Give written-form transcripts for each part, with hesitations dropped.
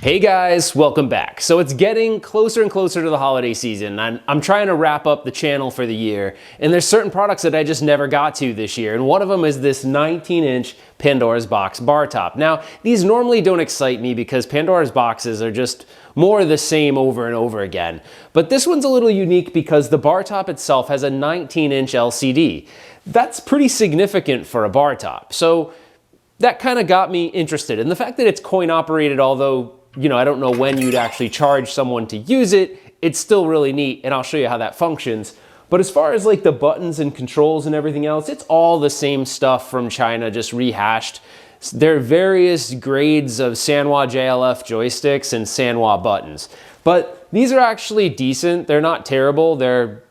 Hey guys, welcome back. So it's getting closer and closer to the holiday season. I'm trying to wrap up the channel for the year, and there's certain products that I just never got to this year, and one of them is this 19-inch Pandora's Box bar top. Now, these normally don't excite me because Pandora's boxes are just more of the same over and over again. But this one's a little unique because the bar top itself has a 19-inch LCD. That's pretty significant for a bar top. So that kind of got me interested. And the fact that it's coin operated, although I don't know when you'd actually charge someone to use it, it's still really neat, and I'll show you how that functions. But as far as like the buttons and controls and everything else, it's all the same stuff from China, just rehashed. There are various grades of Sanwa JLF joysticks and Sanwa buttons. But these are actually decent. They're not terrible. They're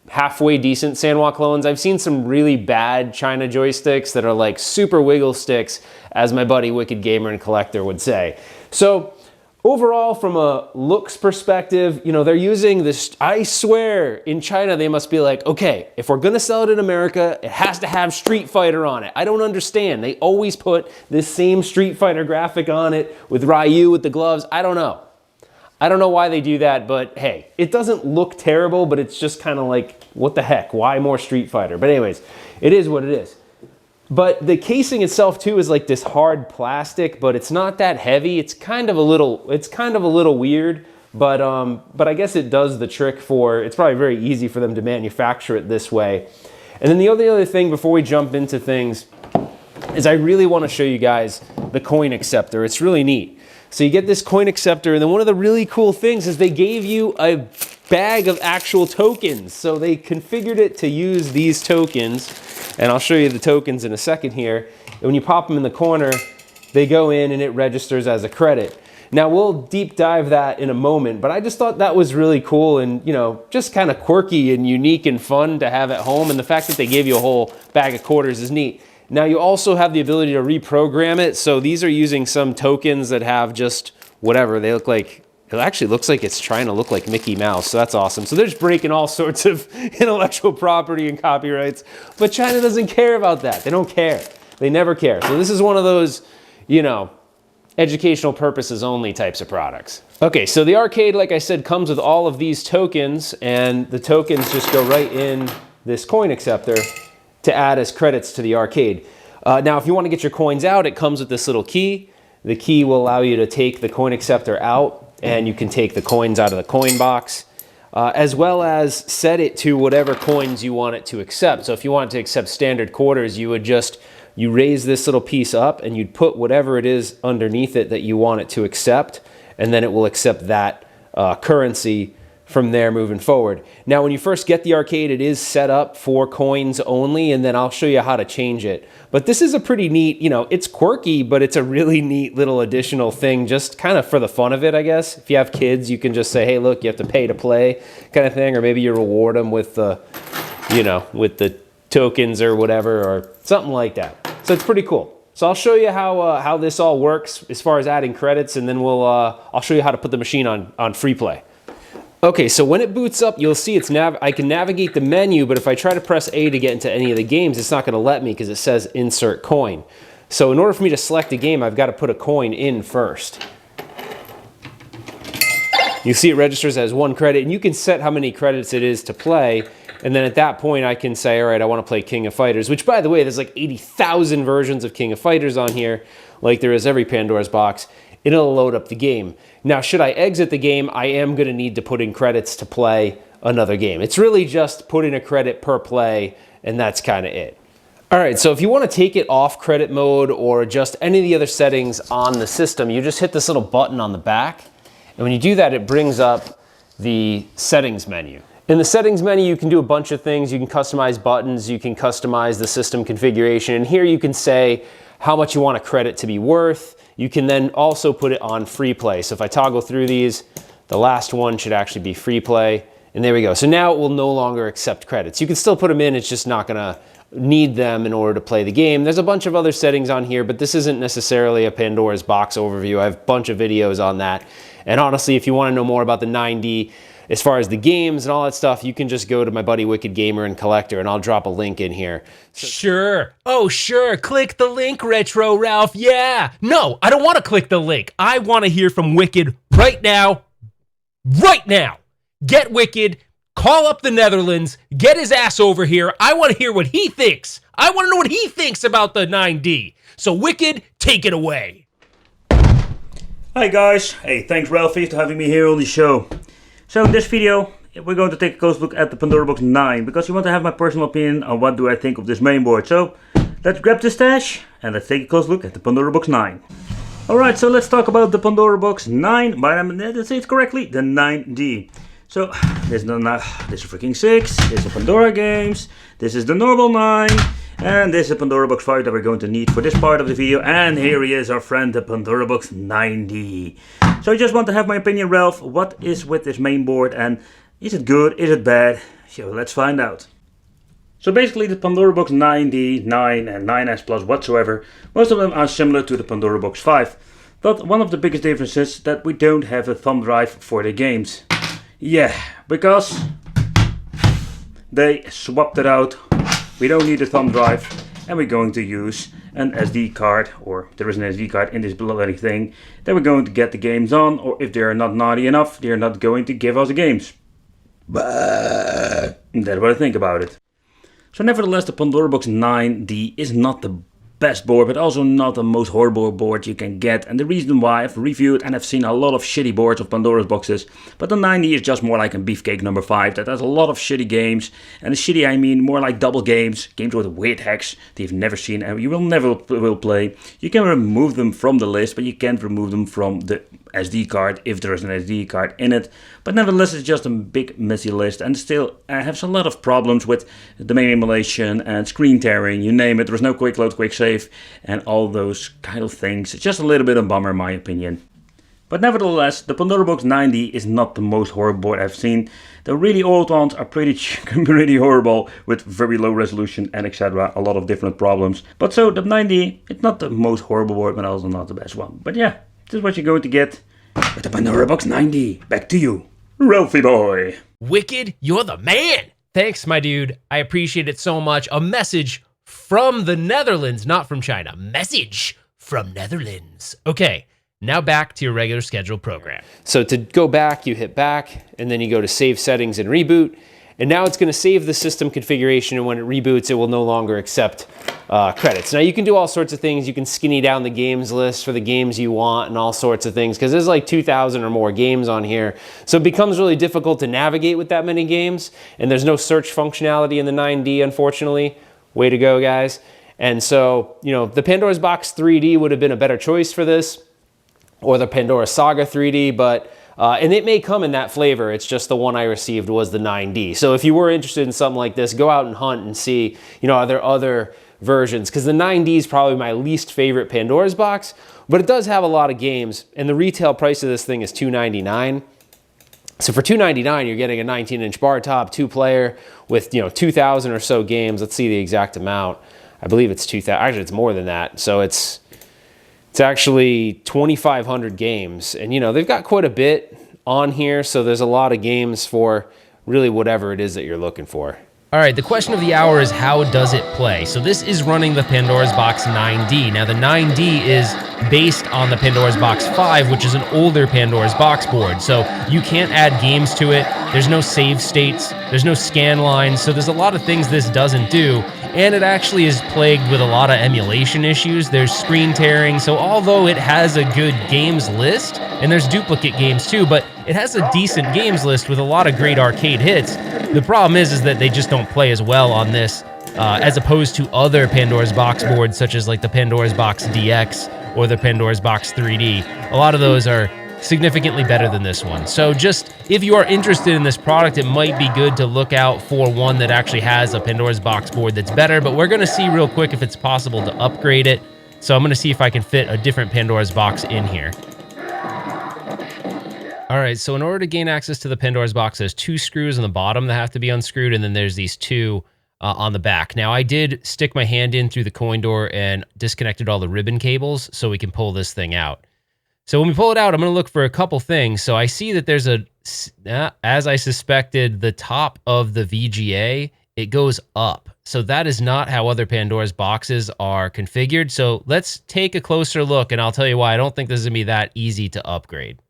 halfway decent Sanwa clones. I've seen some really bad China joysticks that are like super wiggle sticks, as my buddy Wicked Gamer and Collector would say. So overall, from a looks perspective, they're using this, I swear, in China, they must be like, okay, if we're gonna sell it in America, it has to have Street Fighter on it. I don't understand. They always put this same Street Fighter graphic on it with Ryu with the gloves. I don't know. I don't know why they do that, but hey, it doesn't look terrible, but it's just kind of like, what the heck? Why more Street Fighter? But anyways, it is what it is. But the casing itself too is like this hard plastic, but it's not that heavy. It's kind of a little weird, but I guess it does the trick for, it's probably very easy for them to manufacture it this way. And then the other thing before we jump into things is I really want to show you guys the coin acceptor. It's really neat. So you get this coin acceptor, and then one of the really cool things is they gave you a bag of actual tokens. So they configured it to use these tokens, and I'll show you the tokens in a second here. And when you pop them in the corner, they go in and it registers as a credit. Now we'll deep dive that in a moment, but I just thought that was really cool and just kind of quirky and unique and fun to have at home, and the fact that they gave you a whole bag of quarters is neat. Now you also have the ability to reprogram it, so these are using some tokens that have just whatever, they look like, it actually looks like it's trying to look like Mickey Mouse, so that's awesome. So they're just breaking all sorts of intellectual property and copyrights, but China doesn't care about that. They don't care. They never care. So this is one of those, educational purposes only types of products. Okay, so the arcade, like I said, comes with all of these tokens, and the tokens just go right in this coin acceptor to add as credits to the arcade. Now, if you want to get your coins out, it comes with this little key. The key will allow you to take the coin acceptor out, and you can take the coins out of the coin box, as well as set it to whatever coins you want it to accept. So if you want it to accept standard quarters, you raise this little piece up and you'd put whatever it is underneath it that you want it to accept, and then it will accept that currency from there moving forward. Now, when you first get the arcade, it is set up for coins only, and then I'll show you how to change it. But this is a pretty neat, it's quirky, but it's a really neat little additional thing, just kind of for the fun of it, I guess. If you have kids, you can just say, hey, look, you have to pay to play kind of thing, or maybe you reward them with the, with the tokens or whatever, or something like that. So it's pretty cool. So I'll show you how this all works as far as adding credits, and then I'll show you how to put the machine on free play. Okay, so when it boots up, you'll see I can navigate the menu, but if I try to press A to get into any of the games, it's not going to let me because it says insert coin. So in order for me to select a game, I've got to put a coin in first. You see it registers as 1 credit, and you can set how many credits it is to play, and then at that point I can say, all right, I want to play King of Fighters, which, by the way, there's like 80,000 versions of King of Fighters on here, like there is every Pandora's box. It'll load up the game. Now, should I exit the game, I am going to need to put in credits to play another game. It's really just put in a credit per play, and that's kind of it. All right, so if you want to take it off credit mode or just any of the other settings on the system, you just hit this little button on the back, and when you do that, it brings up the settings menu. In the settings menu, you can do a bunch of things. You can customize buttons, you can customize the system configuration, and here you can say how much you want a credit to be worth. You can then also put it on free play. So if I toggle through these, the last one should actually be free play. And there we go. So now it will no longer accept credits. You can still put them in, it's just not gonna need them in order to play the game. There's a bunch of other settings on here, but this isn't necessarily a Pandora's box overview. I have a bunch of videos on that. And honestly, if you wanna know more about the 9D, as far as the games and all that stuff, you can just go to my buddy Wicked Gamer and Collector, and I'll drop a link in here. Sure. Oh, sure. Click the link, Retro Ralph. Yeah. No, I don't want to click the link. I want to hear from Wicked right now. Right now. Get Wicked. Call up the Netherlands. Get his ass over here. I want to hear what he thinks. I want to know what he thinks about the 9D. So, Wicked, take it away. Hi guys, hey, thanks Ralphie for having me here on the show. So in this video, we're going to take a close look at the Pandora Box 9, because you want to have my personal opinion on what do I think of this mainboard. So let's grab the stash and let's take a close look at the Pandora Box 9. Alright, so let's talk about the Pandora Box 9, but let's say it correctly, the 9D. So this is freaking 6, this is Pandora games, this is the normal 9, and this is a Pandora Box 5 that we're going to need for this part of the video. And here he is, our friend, the Pandora Box 9D. So I just want to have my opinion, Ralph. What is with this main board, and is it good, is it bad? So let's find out. So basically the Pandora Box 9D, 9 and 9S Plus whatsoever, most of them are similar to the Pandora Box 5. But one of the biggest differences is that we don't have a thumb drive for the games. Yeah, because they swapped it out. We don't need a thumb drive, and we're going to use an SD card, or there is an SD card in this bloody thing that we're going to get the games on, or if they are not naughty enough, they are not going to give us the games. But that's what I think about it. So nevertheless, the Pandora Box 9D is not the best board, but also not the most horrible board you can get. And the reason why, I've reviewed and I've seen a lot of shitty boards of Pandora's boxes, but the 9D is just more like a beefcake number 5 that has a lot of shitty games. And the shitty I mean more like double games with weird hacks that you've never seen and you will never will play. You can remove them from the list, but you can't remove them from the SD card if there is an SD card in it. But nevertheless, it's just a big messy list, and still has a lot of problems with the main emulation and screen tearing, you name it. There is no quick load, quick save, and all those kind of things. It's just a little bit of a bummer in my opinion. But nevertheless, the Pandora Box 9D is not the most horrible board I've seen. The really old ones are pretty horrible, with very low resolution and etc. A lot of different problems. But so the 9D, it's not the most horrible board, but also not the best one. But yeah, this is what you're going to get with the Pandora Box 9D. Back to you, Ralphie boy. Wicked, you're the man. Thanks, my dude. I appreciate it so much. A message from the Netherlands, not from China. Message from Netherlands. Okay, now back to your regular scheduled program. So to go back, you hit back, and then you go to save settings and reboot. And now it's going to save the system configuration, and when it reboots, it will no longer accept credits. Now you can do all sorts of things. You can skinny down the games list for the games you want and all sorts of things, because there's like 2,000 or more games on here. So it becomes really difficult to navigate with that many games, and there's no search functionality in the 9D, unfortunately. Way to go, guys. And so, you know, the Pandora's Box 3D would have been a better choice for this, or the Pandora Saga 3D, but and it may come in that flavor. It's just the one I received was the 9D. So if you were interested in something like this, go out and hunt and see, you know, are there other versions? Because the 9D is probably my least favorite Pandora's Box, but it does have a lot of games, and the retail price of this thing is $299. So for $299, you're getting a 19-inch bar top, 2-player with, you know, 2,000 or so games. Let's see the exact amount. I believe it's 2,000. Actually, it's more than that. So it's actually 2,500 games, and you know, they've got quite a bit on here, so there's a lot of games for really whatever it is that you're looking for. All right, the question of the hour is, how does it play? So this is running the Pandora's Box 9D. Now the 9D is based on the Pandora's Box 5, which is an older Pandora's Box board. So you can't add games to it. There's no save states. There's no scan lines. So there's a lot of things this doesn't do. And it actually is plagued with a lot of emulation issues. There's screen tearing. So although it has a good games list, and there's duplicate games too, but it has a decent games list with a lot of great arcade hits. The problem is that they just don't play as well on this as opposed to other Pandora's Box boards, such as like the Pandora's Box DX or the Pandora's Box 3D. A lot of those are significantly better than this one. So just if you are interested in this product, it might be good to look out for one that actually has a Pandora's Box board that's better, but we're gonna see real quick if it's possible to upgrade it. So I'm gonna see if I can fit a different Pandora's Box in here. All right, so in order to gain access to the Pandora's Box, there's 2 screws on the bottom that have to be unscrewed, and then there's these 2 on the back. Now, I did stick my hand in through the coin door and disconnected all the ribbon cables so we can pull this thing out. So when we pull it out, I'm gonna look for a couple things. So I see that there's a as I suspected, the top of the VGA, it goes up. So that is not how other Pandora's boxes are configured. So let's take a closer look, and I'll tell you why I don't think this is gonna be that easy to upgrade.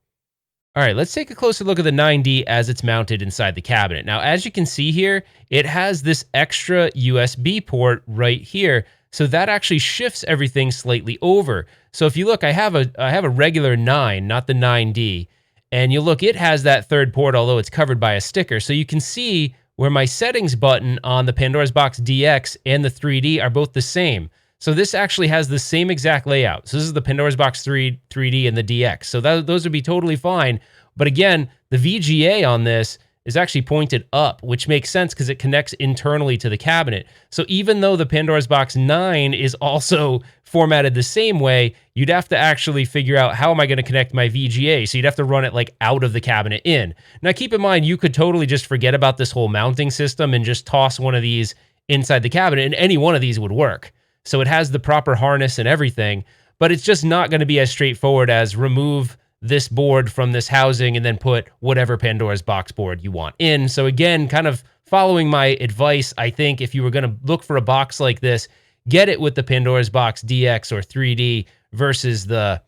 All right, let's take a closer look at the 9D as it's mounted inside the cabinet. Now, as you can see here, it has this extra USB port right here. So that actually shifts everything slightly over. So if you look, I have a regular 9, not the 9D. And you look, it has that third port, although it's covered by a sticker. So you can see where my settings button on the Pandora's Box DX and the 3D are both the same. So this actually has the same exact layout. So this is the Pandora's Box 3D and the DX. So those would be totally fine. But again, the VGA on this is actually pointed up, which makes sense because it connects internally to the cabinet. So even though the Pandora's Box 9 is also formatted the same way, you'd have to actually figure out, how am I going to connect my VGA? So you'd have to run it like out of the cabinet in. Now keep in mind, you could totally just forget about this whole mounting system and just toss one of these inside the cabinet, and any one of these would work. So it has the proper harness and everything, but it's just not going to be as straightforward as remove this board from this housing and then put whatever Pandora's Box board you want in. So again, kind of following my advice, I think if you were going to look for a box like this, get it with the Pandora's Box DX or 3D versus the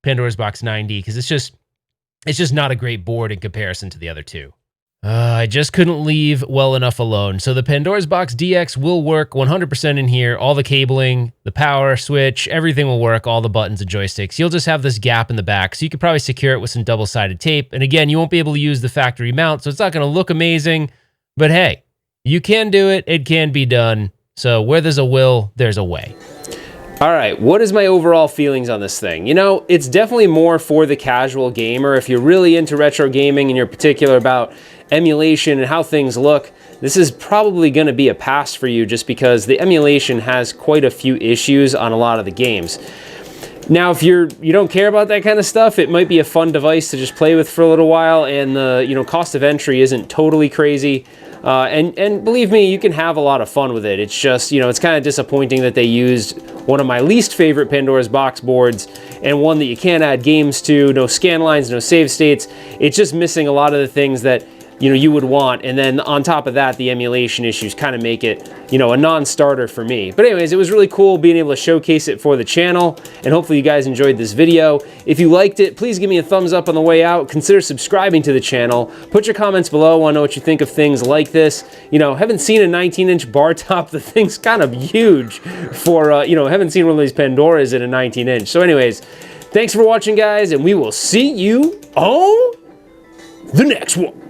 Pandora's Box 9D, because it's just not a great board in comparison to the other two. I just couldn't leave well enough alone. So the Pandora's Box DX will work 100% in here. All the cabling, the power switch, everything will work, all the buttons and joysticks. You'll just have this gap in the back, so you could probably secure it with some double-sided tape. And again, you won't be able to use the factory mount, so it's not going to look amazing. But hey, you can do it. It can be done. So where there's a will, there's a way. All right, what is my overall feelings on this thing? You know, it's definitely more for the casual gamer. If you're really into retro gaming and you're particular about emulation and how things look, this is probably going to be a pass for you, just because the emulation has quite a few issues on a lot of the games. Now, if you don't care about that kind of stuff, it might be a fun device to just play with for a little while, and the cost of entry isn't totally crazy. And believe me, you can have a lot of fun with it. It's just, it's kind of disappointing that they used one of my least favorite Pandora's Box boards, and one that you can't add games to, no scan lines, no save states. It's just missing a lot of the things that you would want. And then on top of that, the emulation issues kind of make it, a non-starter for me. But anyways, it was really cool being able to showcase it for the channel, and hopefully you guys enjoyed this video. If you liked it, please give me a thumbs up on the way out. Consider subscribing to the channel. Put your comments below. I want to know what you think of things like this. Haven't seen a 19-inch bar top. The thing's kind of huge for, haven't seen one of these Pandoras in a 19-inch. So anyways, thanks for watching, guys, and we will see you on the next one.